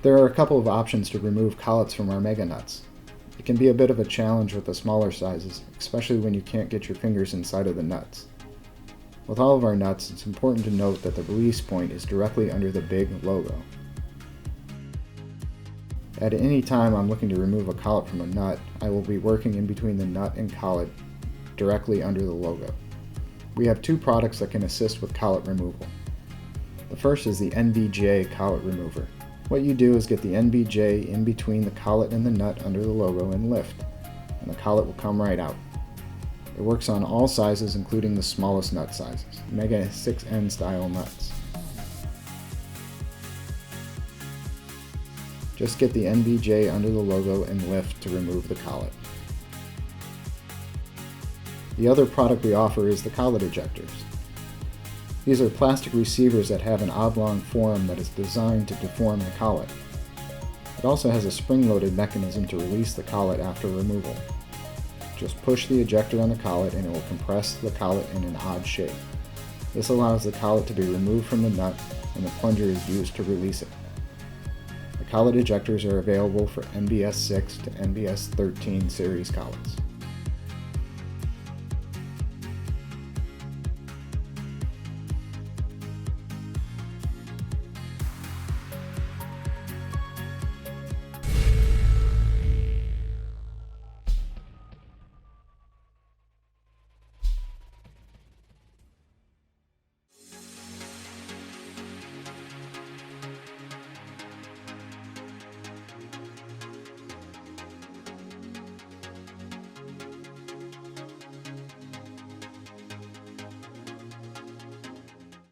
There are a couple of options to remove collets from our mega nuts. It can be a bit of a challenge with the smaller sizes, especially when you can't get your fingers inside of the nuts. With all of our nuts, it's important to note that the release point is directly under the big logo. At any time I'm looking to remove a collet from a nut, I will be working in between the nut and collet directly under the logo. We have two products that can assist with collet removal. The first is the NBJ collet remover. What you do is get the NBJ in between the collet and the nut under the logo and lift, and the collet will come right out. It works on all sizes including the smallest nut sizes, Mega 6N style nuts. Just get the NBJ under the logo and lift to remove the collet. The other product we offer is the Collet Ejectors. These are plastic receivers that have an oblong form that is designed to deform the collet. It also has a spring-loaded mechanism to release the collet after removal. Just push the ejector on the collet and it will compress the collet in an odd shape. This allows the collet to be removed from the nut and the plunger is used to release it. The collet ejectors are available for NBS 6 to NBS 13 series collets.